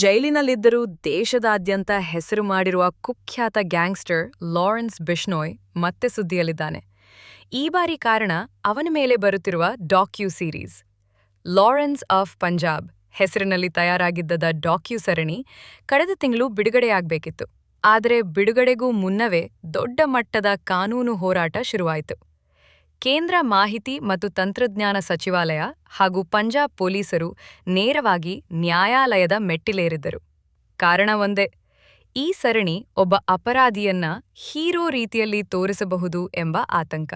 ಜೈಲಿನಲ್ಲಿದ್ದರೂ ದೇಶದಾದ್ಯಂತ ಹೆಸರು ಮಾಡಿರುವ ಕುಖ್ಯಾತ ಗ್ಯಾಂಗ್ಸ್ಟರ್ ಲಾರೆನ್ಸ್ ಬಿಷ್ಣೋಯ್ ಮತ್ತೆ ಸುದ್ದಿಯಲ್ಲಿದ್ದಾನೆ. ಈ ಬಾರಿ ಕಾರಣ ಅವನ ಮೇಲೆ ಬರುತ್ತಿರುವ ಡಾಕ್ಯೂ ಸೀರೀಸ್. ಲಾರೆನ್ಸ್ ಆಫ್ ಪಂಜಾಬ್ ಹೆಸರಿನಲ್ಲಿ ತಯಾರಾಗಿದ್ದ ಡಾಕ್ಯೂ ಸರಣಿ ಕಳೆದ ತಿಂಗಳು ಬಿಡುಗಡೆಯಾಗಬೇಕಿತ್ತು. ಆದರೆ ಬಿಡುಗಡೆಗೂ ಮುನ್ನವೇ ದೊಡ್ಡ ಮಟ್ಟದ ಕಾನೂನು ಹೋರಾಟ ಶುರುವಾಯಿತು. ಕೇಂದ್ರ ಮಾಹಿತಿ ಮತ್ತು ತಂತ್ರಜ್ಞಾನ ಸಚಿವಾಲಯ ಹಾಗೂ ಪಂಜಾಬ್ ಪೊಲೀಸರು ನೇರವಾಗಿ ನ್ಯಾಯಾಲಯದ ಮೆಟ್ಟಿಲೇರಿದ್ದರು. ಕಾರಣ ಒಂದೇ, ಈ ಸರಣಿ ಒಬ್ಬ ಅಪರಾಧಿಯನ್ನ ಹೀರೋ ರೀತಿಯಲ್ಲಿ ತೋರಿಸಬಹುದು ಎಂಬ ಆತಂಕ.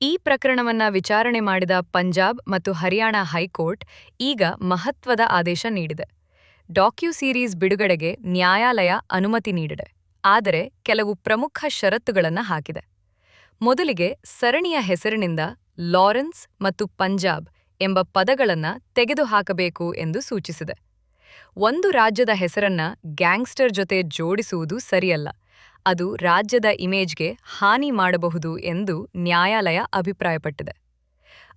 ಈ ಪ್ರಕರಣವನ್ನ ವಿಚಾರಣೆ ಮಾಡಿದ ಪಂಜಾಬ್ ಮತ್ತು ಹರಿಯಾಣ ಹೈಕೋರ್ಟ್ ಈಗ ಮಹತ್ವದ ಆದೇಶ ನೀಡಿದೆ. ಡಾಕ್ಯೂ ಸೀರೀಸ್ ಬಿಡುಗಡೆಗೆ ನ್ಯಾಯಾಲಯ ಅನುಮತಿ ನೀಡಿದೆ, ಆದರೆ ಕೆಲವು ಪ್ರಮುಖ ಷರತ್ತುಗಳನ್ನು ಹಾಕಿದೆ. ಮೊದಲಿಗೆ ಸರಣಿಯ ಹೆಸರಿನಿಂದ ಲಾರೆನ್ಸ್ ಮತ್ತು ಪಂಜಾಬ್ ಎಂಬ ಪದಗಳನ್ನು ತೆಗೆದುಹಾಕಬೇಕು ಎಂದು ಸೂಚಿಸಿದೆ. ಒಂದು ರಾಜ್ಯದ ಹೆಸರನ್ನ ಗ್ಯಾಂಗ್ಸ್ಟರ್ ಜೊತೆ ಜೋಡಿಸುವುದು ಸರಿಯಲ್ಲ, ಅದು ರಾಜ್ಯದ ಇಮೇಜ್ಗೆ ಹಾನಿ ಮಾಡಬಹುದು ಎಂದು ನ್ಯಾಯಾಲಯ ಅಭಿಪ್ರಾಯಪಟ್ಟಿದೆ.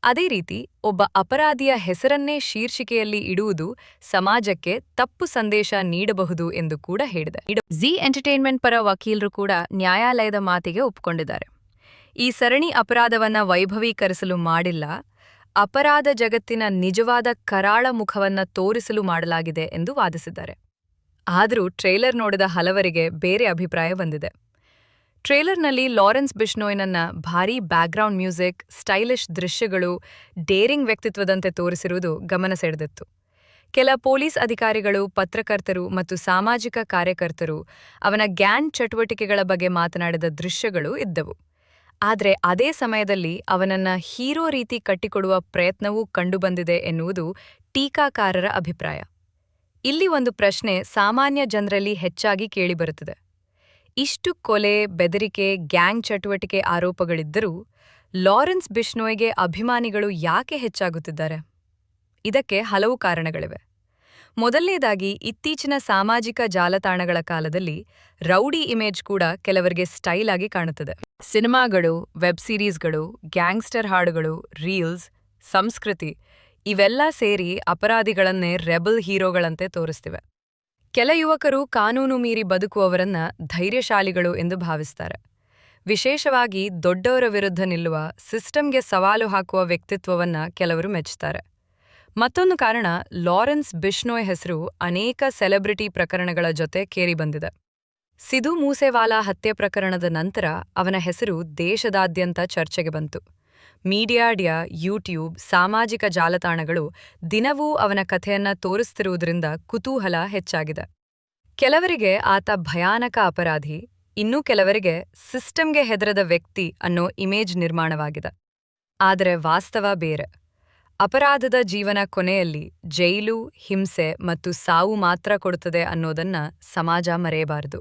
ಅದೇ ರೀತಿ ಒಬ್ಬ ಅಪರಾಧಿಯ ಹೆಸರನ್ನೇ ಶೀರ್ಷಿಕೆಯಲ್ಲಿ ಇಡುವುದು ಸಮಾಜಕ್ಕೆ ತಪ್ಪು ಸಂದೇಶ ನೀಡಬಹುದು ಎಂದು ಕೂಡ ಹೇಳಿದೆ. ಝೀ ಎಂಟರ್ಟೈನ್ಮೆಂಟ್ ಪರ ವಕೀಲರು ಕೂಡ ನ್ಯಾಯಾಲಯದ ಮಾತಿಗೆ ಒಪ್ಪಿಕೊಂಡಿದ್ದಾರೆ. ಈ ಸರಣಿ ಅಪರಾಧವನ್ನ ವೈಭವೀಕರಿಸಲು ಮಾಡಿಲ್ಲ, ಅಪರಾಧ ಜಗತ್ತಿನ ನಿಜವಾದ ಕರಾಳ ಮುಖವನ್ನ ತೋರಿಸಲು ಮಾಡಲಾಗಿದೆ ಎಂದು ವಾದಿಸಿದ್ದಾರೆ. ಆದರೂ ಟ್ರೇಲರ್ ನೋಡಿದ ಹಲವರಿಗೆ ಬೇರೆ ಅಭಿಪ್ರಾಯ ಬಂದಿದೆ. ಟ್ರೇಲರ್ನಲ್ಲಿ ಲಾರೆನ್ಸ್ ಬಿಷ್ಣೋಯ್ನನ್ನ ಭಾರೀ ಬ್ಯಾಕ್ಗ್ರೌಂಡ್ ಮ್ಯೂಸಿಕ್, ಸ್ಟೈಲಿಶ್ ದೃಶ್ಯಗಳು, ಡೇರಿಂಗ್ ವ್ಯಕ್ತಿತ್ವದಂತೆ ತೋರಿಸಿರುವುದು ಗಮನ ಸೆಳೆದಿತ್ತು. ಕೆಲ ಪೊಲೀಸ್ ಅಧಿಕಾರಿಗಳು, ಪತ್ರಕರ್ತರು ಮತ್ತು ಸಾಮಾಜಿಕ ಕಾರ್ಯಕರ್ತರು ಅವನ ಗ್ಯಾಂಗ್ ಚಟುವಟಿಕೆಗಳ ಬಗ್ಗೆ ಮಾತನಾಡಿದ ದೃಶ್ಯಗಳು ಇದ್ದವು. ಆದರೆ ಅದೇ ಸಮಯದಲ್ಲಿ ಅವನನ್ನ ಹೀರೋ ರೀತಿ ಕಟ್ಟಿಕೊಡುವ ಪ್ರಯತ್ನವೂ ಕಂಡುಬಂದಿದೆ ಎನ್ನುವುದು ಟೀಕಾಕಾರರ ಅಭಿಪ್ರಾಯ. ಇಲ್ಲಿ ಒಂದು ಪ್ರಶ್ನೆ ಸಾಮಾನ್ಯ ಜನರಲ್ಲಿ ಹೆಚ್ಚಾಗಿ ಕೇಳಿಬರುತ್ತದೆ. ಇಷ್ಟು ಕೊಲೆ, ಬೆದರಿಕೆ, ಗ್ಯಾಂಗ್ ಚಟುವಟಿಕೆ ಆರೋಪಗಳಿದ್ದರೂ ಲಾರೆನ್ಸ್ ಬಿಷ್ಣೋಯ್ಗೆ ಅಭಿಮಾನಿಗಳು ಯಾಕೆ ಹೆಚ್ಚಾಗುತ್ತಿದ್ದಾರೆ? ಇದಕ್ಕೆ ಹಲವು ಕಾರಣಗಳಿವೆ. ಮೊದಲನೇದಾಗಿ, ಇತ್ತೀಚಿನ ಸಾಮಾಜಿಕ ಜಾಲತಾಣಗಳ ಕಾಲದಲ್ಲಿ ರೌಡಿ ಇಮೇಜ್ ಕೂಡ ಕೆಲವರಿಗೆ ಸ್ಟೈಲ್ ಆಗಿ ಕಾಣುತ್ತದೆ. ಸಿನಿಮಾಗಳು, ವೆಬ್ ಸೀರೀಸ್ಗಳು, ಗ್ಯಾಂಗ್ಸ್ಟರ್ ಹಾಡುಗಳು, ರೀಲ್ಸ್, ಸಂಸ್ಕೃತಿ ಇವೆಲ್ಲ ಸೇರಿ ಅಪರಾಧಿಗಳನ್ನೇ ರೆಬಲ್ ಹೀರೋಗಳಂತೆ ತೋರಿಸ್ತಿವೆ. ಕೆಲ ಯುವಕರು ಕಾನೂನು ಮೀರಿ ಬದುಕುವವರನ್ನ ಧೈರ್ಯಶಾಲಿಗಳು ಎಂದು ಭಾವಿಸ್ತಾರೆ. ವಿಶೇಷವಾಗಿ ದೊಡ್ಡವರ ವಿರುದ್ಧ ನಿಲ್ಲುವ, ಸಿಸ್ಟಮ್ಗೆ ಸವಾಲು ಹಾಕುವ ವ್ಯಕ್ತಿತ್ವವನ್ನ ಕೆಲವರು ಮೆಚ್ಚುತ್ತಾರೆ. ಮತ್ತೊಂದು ಕಾರಣ, ಲಾರೆನ್ಸ್ ಬಿಷ್ಣೋಯ್ ಹೆಸರು ಅನೇಕ ಸೆಲೆಬ್ರಿಟಿ ಪ್ರಕರಣಗಳ ಜೊತೆ ಕೇರಿಬಂದಿದೆ. ಸಿಧು ಮೂಸೇವಾಲಾ ಹತ್ಯೆ ಪ್ರಕರಣದ ನಂತರ ಅವನ ಹೆಸರು ದೇಶದಾದ್ಯಂತ ಚರ್ಚೆಗೆ ಬಂತು. ಮೀಡಿಯಾ, ಯೂಟ್ಯೂಬ್, ಸಾಮಾಜಿಕ ಜಾಲತಾಣಗಳು ದಿನವೂ ಅವನ ಕಥೆಯನ್ನ ತೋರಿಸ್ತಿರುವುದರಿಂದ ಕುತೂಹಲ ಹೆಚ್ಚಾಗಿದೆ. ಕೆಲವರಿಗೆ ಆತ ಭಯಾನಕ ಅಪರಾಧಿ, ಇನ್ನೂ ಕೆಲವರಿಗೆ ಸಿಸ್ಟಮ್ಗೆ ಹೆದರದ ವ್ಯಕ್ತಿ ಅನ್ನೋ ಇಮೇಜ್ ನಿರ್ಮಾಣವಾಗಿದೆ. ಆದರೆ ವಾಸ್ತವ ಬೇರೆ. ಅಪರಾಧದ ಜೀವನ ಕೊನೆಯಲ್ಲಿ ಜೈಲು, ಹಿಂಸೆ ಮತ್ತು ಸಾವು ಮಾತ್ರ ಕೊಡುತ್ತದೆ ಅನ್ನೋದನ್ನ ಸಮಾಜ ಮರೆಯಬಾರದು.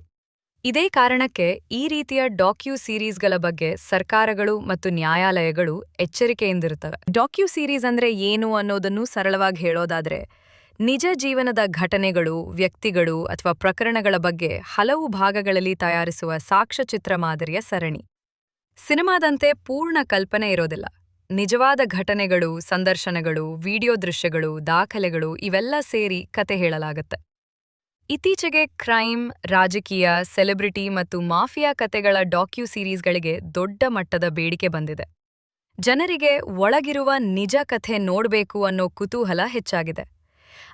ಇದೇ ಕಾರಣಕ್ಕೆ ಈ ರೀತಿಯ ಡಾಕ್ಯೂ ಸೀರೀಸ್ಗಳ ಬಗ್ಗೆ ಸರ್ಕಾರಗಳು ಮತ್ತು ನ್ಯಾಯಾಲಯಗಳು ಎಚ್ಚರಿಕೆಯಿಂದಿರುತ್ತವೆ. ಡಾಕ್ಯೂ ಸೀರೀಸ್ ಅಂದ್ರೆ ಏನು ಅನ್ನೋದನ್ನು ಸರಳವಾಗಿ ಹೇಳೋದಾದ್ರೆ, ನಿಜ ಜೀವನದ ಘಟನೆಗಳು, ವ್ಯಕ್ತಿಗಳು ಅಥವಾ ಪ್ರಕರಣಗಳ ಬಗ್ಗೆ ಹಲವು ಭಾಗಗಳಲ್ಲಿ ತಯಾರಿಸುವ ಸಾಕ್ಷ್ಯಚಿತ್ರ ಮಾದರಿಯ ಸರಣಿ. ಸಿನಿಮಾದಂತೆ ಪೂರ್ಣ ಕಲ್ಪನೆ ಇರೋದಿಲ್ಲ. ನಿಜವಾದ ಘಟನೆಗಳು, ಸಂದರ್ಶನಗಳು, ವಿಡಿಯೋ ದೃಶ್ಯಗಳು, ದಾಖಲೆಗಳು ಇವೆಲ್ಲ ಸೇರಿ ಕತೆ ಹೇಳಲಾಗುತ್ತೆ. ಇತ್ತೀಚೆಗೆ ಕ್ರೈಮ್, ರಾಜಕೀಯ, ಸೆಲೆಬ್ರಿಟಿ ಮತ್ತು ಮಾಫಿಯಾ ಕತೆಗಳ ಡಾಕ್ಯೂ ಸೀರೀಸ್ಗಳಿಗೆ ದೊಡ್ಡ ಮಟ್ಟದ ಬೇಡಿಕೆ ಬಂದಿದೆ. ಜನರಿಗೆ ಒಳಗಿರುವ ನಿಜ ಕಥೆ ನೋಡಬೇಕು ಅನ್ನೋ ಕುತೂಹಲ ಹೆಚ್ಚಾಗಿದೆ.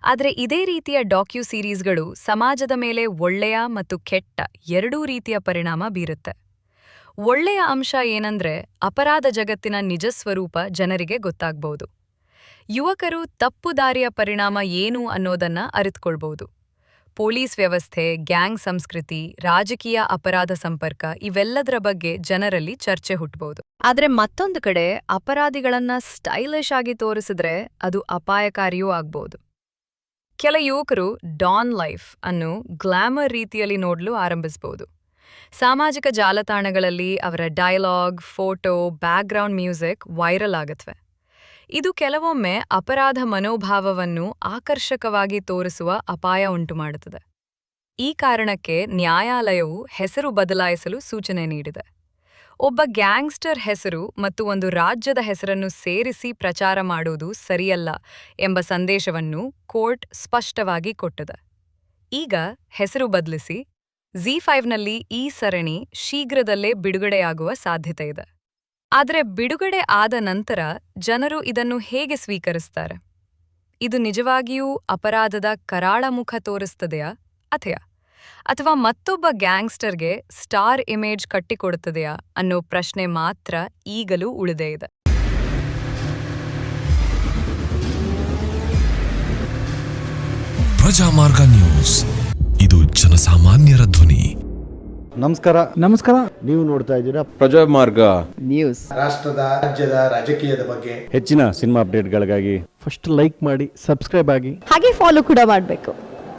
ಆದರೆ ಇದೇ ರೀತಿಯ ಡಾಕ್ಯೂ ಸೀರೀಸ್ಗಳು ಸಮಾಜದ ಮೇಲೆ ಒಳ್ಳೆಯ ಮತ್ತು ಕೆಟ್ಟ ಎರಡೂ ರೀತಿಯ ಪರಿಣಾಮ ಬೀರುತ್ತೆ. ಒಳ್ಳೆಯ ಅಂಶ ಏನಂದ್ರೆ, ಅಪರಾಧ ಜಗತ್ತಿನ ನಿಜ ಸ್ವರೂಪ ಜನರಿಗೆ ಗೊತ್ತಾಗ್ಬಹುದು. ಯುವಕರು ತಪ್ಪು ದಾರಿಯ ಪರಿಣಾಮ ಏನು ಅನ್ನೋದನ್ನ ಅರಿತುಕೊಳ್ಬಹುದು. ಪೊಲೀಸ್ ವ್ಯವಸ್ಥೆ, ಗ್ಯಾಂಗ್ ಸಂಸ್ಕೃತಿ, ರಾಜಕೀಯ ಅಪರಾಧ ಸಂಪರ್ಕ ಇವೆಲ್ಲದರ ಬಗ್ಗೆ ಜನರಲ್ಲಿ ಚರ್ಚೆ ಹುಟ್ಟಬಹುದು. ಆದರೆ ಮತ್ತೊಂದು ಕಡೆ, ಅಪರಾಧಿಗಳನ್ನ ಸ್ಟೈಲಿಶ್ ಆಗಿ ತೋರಿಸಿದ್ರೆ ಅದು ಅಪಾಯಕಾರಿಯೂ ಆಗ್ಬಹುದು. ಕೆಲ ಯುವಕರು ಡಾನ್ ಲೈಫ್ ಅನ್ನು ಗ್ಲಾಮರ್ ರೀತಿಯಲ್ಲಿ ನೋಡಲು ಆರಂಭಿಸಬಹುದು. ಸಾಮಾಜಿಕ ಜಾಲತಾಣಗಳಲ್ಲಿ ಅವರ dialogue, photo, background music viral ಆಗತ್ವೆ. ಇದು ಕೆಲವೊಮ್ಮೆ ಅಪರಾಧ ಮನೋಭಾವವನ್ನು ಆಕರ್ಷಕವಾಗಿ ತೋರಿಸುವ ಅಪಾಯ ಉಂಟುಮಾಡುತ್ತದೆ. ಈ ಕಾರಣಕ್ಕೆ ನ್ಯಾಯಾಲಯವು ಹೆಸರು ಬದಲಾಯಿಸಲು ಸೂಚನೆ ನೀಡಿದೆ. ಒಬ್ಬ ಗ್ಯಾಂಗ್ಸ್ಟರ್ ಹೆಸರು ಮತ್ತು ಒಂದು ರಾಜ್ಯದ ಹೆಸರನ್ನು ಸೇರಿಸಿ ಪ್ರಚಾರ ಮಾಡುವುದು ಸರಿಯಲ್ಲ ಎಂಬ ಸಂದೇಶವನ್ನು ಕೋರ್ಟ್ ಸ್ಪಷ್ಟವಾಗಿ ಕೊಟ್ಟಿದೆ. ಈಗ ಹೆಸರು ಬದಲಿಸಿ Z5ನಲ್ಲಿ ಈ ಸರಣಿ ಶೀಘ್ರದಲ್ಲೇ ಬಿಡುಗಡೆಯಾಗುವ ಸಾಧ್ಯತೆ ಇದೆ. ಆದರೆ ಬಿಡುಗಡೆ ಆದ ನಂತರ ಜನರು ಇದನ್ನು ಹೇಗೆ ಸ್ವೀಕರಿಸ್ತಾರೆ? ಇದು ನಿಜವಾಗಿಯೂ ಅಪರಾಧದ ಕರಾಳ ಮುಖ ತೋರಿಸ್ತದೆಯಾ ಅಥವಾ ಮತ್ತೊಬ್ಬ ಗ್ಯಾಂಗ್ಸ್ಟರ್ಗೆ ಸ್ಟಾರ್ ಇಮೇಜ್ ಕಟ್ಟಿಕೊಡುತ್ತದೆಯಾ ಅನ್ನೋ ಪ್ರಶ್ನೆ ಮಾತ್ರ ಈಗಲೂ ಉಳಿದೇ ಇದೆ. ಪ್ರಜಾಮಾರ್ಗ ನ್ಯೂಸ್, ಇದು ಜನಸಾಮಾನ್ಯರ ಧ್ವನಿ. ನಮಸ್ಕಾರ. ನೀವು ನೋಡ್ತಾ ಇದ್ದೀರಾ ಪ್ರಜಾಮಾರ್ಗ ನ್ಯೂಸ್. ರಾಷ್ಟ್ರದ ರಾಜ್ಯದ ರಾಜಕೀಯದ ಬಗ್ಗೆ ಹೆಚ್ಚಿನ ಸಿನಿಮಾ ಅಪ್ಡೇಟ್ಗಳಿಗಾಗಿ ಫಸ್ಟ್ ಲೈಕ್ ಮಾಡಿ, ಸಬ್ಸ್ಕ್ರೈಬ್ ಆಗಿ, ಹಾಗೆ ಫಾಲೋ ಕೂಡ ಮಾಡಬೇಕು.